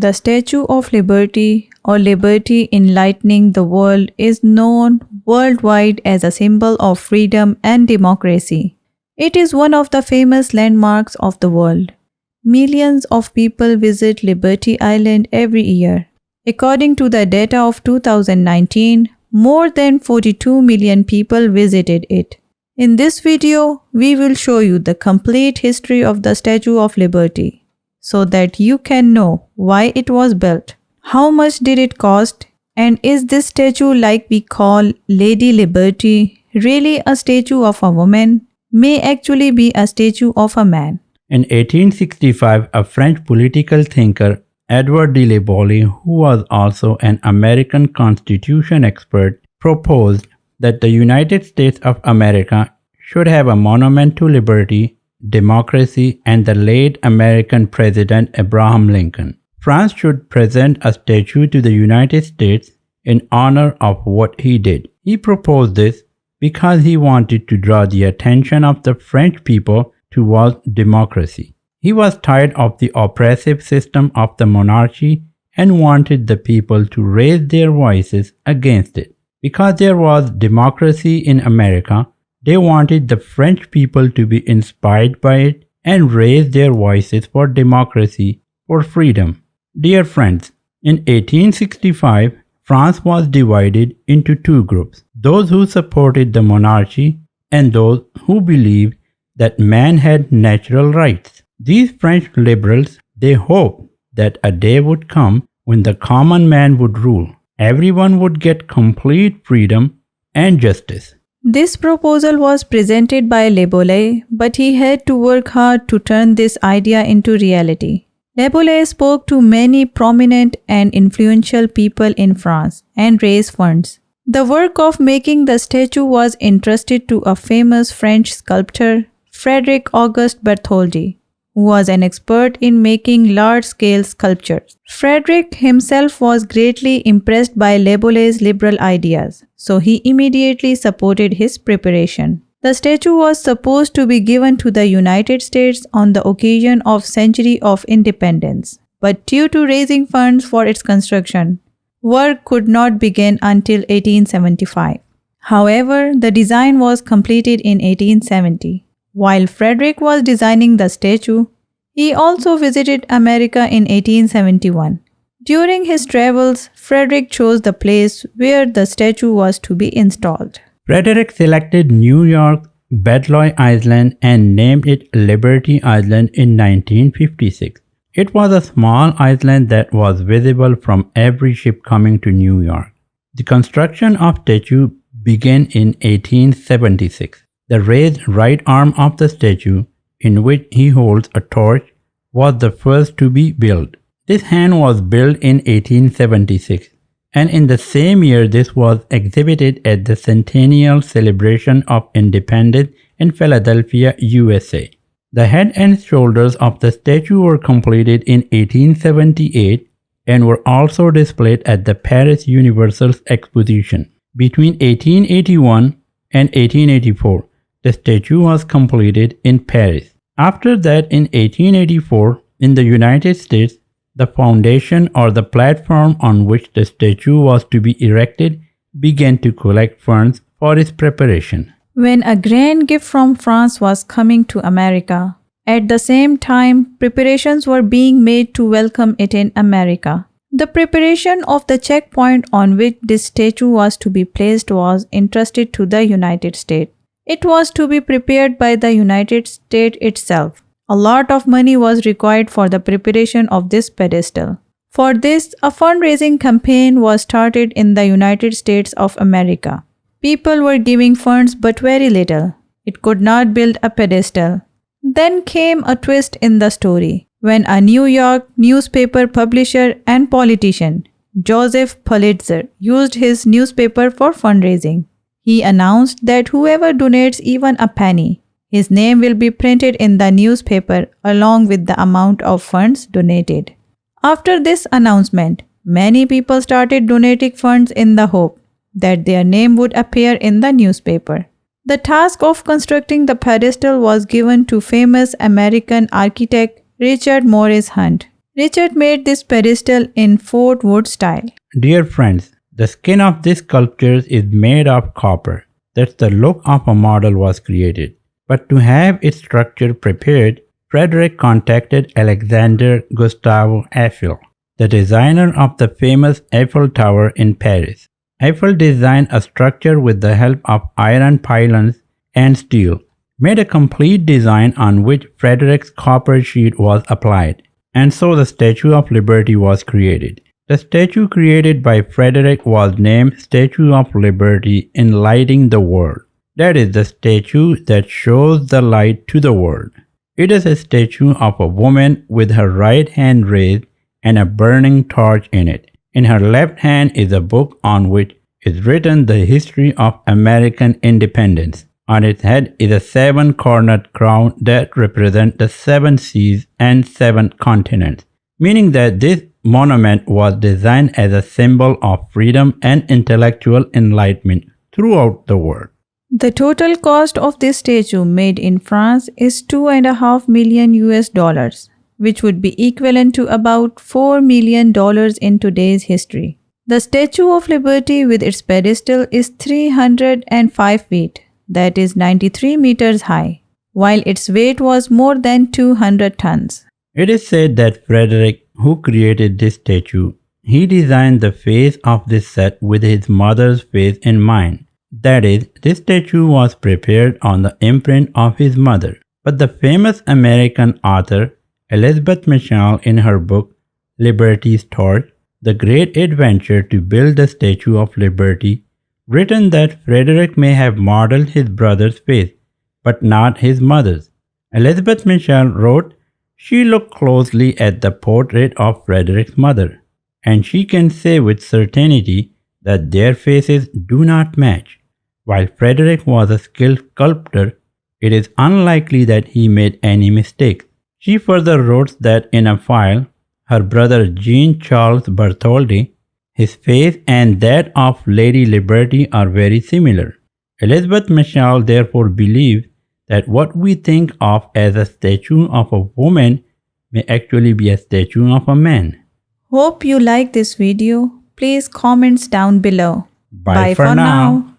The Statue of Liberty, or Liberty Enlightening the World, is known worldwide as a symbol of freedom and democracy. It is one of the famous landmarks of the world. Millions of people visit Liberty Island every year. According to the data of 2019, more than 42 million people visited it. In this video, we will show you the complete history of the Statue of Liberty, so that you can know why it was built, how much did it cost, and is this statue, like we call Lady Liberty, really a statue of a woman, may actually be a statue of a man. In 1865, a French political thinker, Edward de la Bolie, who was also an American Constitution expert, proposed that the United States of America should have a monument to liberty, democracy, and the late American President Abraham Lincoln. France should present a statue to the United States in honor of what he did. He proposed this because he wanted to draw the attention of the French people towards democracy. He was tired of the oppressive system of the monarchy and wanted the people to raise their voices against it. Because there was democracy in America, they wanted the French people to be inspired by it and raise their voices for democracy, for freedom. Dear friends, in 1865, France was divided into two groups, those who supported the monarchy and those who believed that man had natural rights. These French liberals, they hoped that a day would come when the common man would rule. Everyone would get complete freedom and justice. This proposal was presented by Le Bolie, but he had to work hard to turn this idea into reality. Le Bolie spoke to many prominent and influential people in France and raised funds. The work of making the statue was entrusted to a famous French sculptor, Frederic-Auguste Bartholdi, who was an expert in making large-scale sculptures. Frederic himself was greatly impressed by Le Bolie's liberal ideas, so he immediately supported his preparation. The statue was supposed to be given to the United States on the occasion of Century of Independence, but due to raising funds for its construction, work could not begin until 1875. However, the design was completed in 1870. While Frederic was designing the statue, he also visited America in 1871. During his travels, Frederic chose the place where the statue was to be installed. Frederic selected New York, Bedloe Island, and named it Liberty Island in 1956. It was a small island that was visible from every ship coming to New York. The construction of the statue began in 1876. The raised right arm of the statue, in which he holds a torch, was the first to be built. This hand was built in 1876, and in the same year this was exhibited at the Centennial Celebration of Independence in Philadelphia, USA. The head and shoulders of the statue were completed in 1878 and were also displayed at the Paris Universal Exposition. Between 1881 and 1884, the statue was completed in Paris. After that, in 1884, in the United States, the foundation or the platform on which the statue was to be erected began to collect funds for its preparation. When a grand gift from France was coming to America, at the same time, preparations were being made to welcome it in America. The preparation of the checkpoint on which this statue was to be placed was entrusted to the United States. It was to be prepared by the United States itself. A lot of money was required for the preparation of this pedestal. For this, a fundraising campaign was started in the United States of America. People were giving funds but very little. It could not build a pedestal. Then came a twist in the story, when a New York newspaper publisher and politician, Joseph Pulitzer, used his newspaper for fundraising. He announced that whoever donates even a penny, his name will be printed in the newspaper along with the amount of funds donated. After this announcement, many people started donating funds in the hope that their name would appear in the newspaper. The task of constructing the pedestal was given to famous American architect Richard Morris Hunt. Richard made this pedestal in Fort Wood style. Dear friends, the skin of this sculpture is made of copper. That's the look of a model was created. But to have its structure prepared, Frederic contacted Alexander Gustave Eiffel, the designer of the famous Eiffel Tower in Paris. Eiffel designed a structure with the help of iron pylons and steel, made a complete design on which Frederic's copper sheet was applied, and so the Statue of Liberty was created. The statue created by Frederic was named Statue of Liberty Enlightening the World. That is the statue that shows the light to the world. It is a statue of a woman with her right hand raised and a burning torch in it. In her left hand is a book on which is written the history of American independence. On its head is a seven-cornered crown that represents the seven seas and seven continents, meaning that this monument was designed as a symbol of freedom and intellectual enlightenment throughout the world. The total cost of this statue made in France is $2.5 million US, which would be equivalent to about $4 million in today's history. The Statue of Liberty with its pedestal is 305 feet, that is 93 meters high, while its weight was more than 200 tons. It is said that Frederic, who created this statue, he designed the face of this set with his mother's face in mind. That is, this statue was prepared on the imprint of his mother. But the famous American author Elizabeth Michel, in her book Liberty's Torch, The Great Adventure to Build the Statue of Liberty, written that Frederic may have modeled his brother's face, but not his mother's. Elizabeth Michel wrote, she looked closely at the portrait of Frederic's mother, and she can say with certainty that their faces do not match. While Frederic was a skilled sculptor, it is unlikely that he made any mistakes. She further wrote that in a file, her brother Jean-Charles Bartholdi, his face and that of Lady Liberty are very similar. Elizabeth Michel therefore believes that what we think of as a statue of a woman may actually be a statue of a man. Hope you like this video. Please comment down below. Bye for now.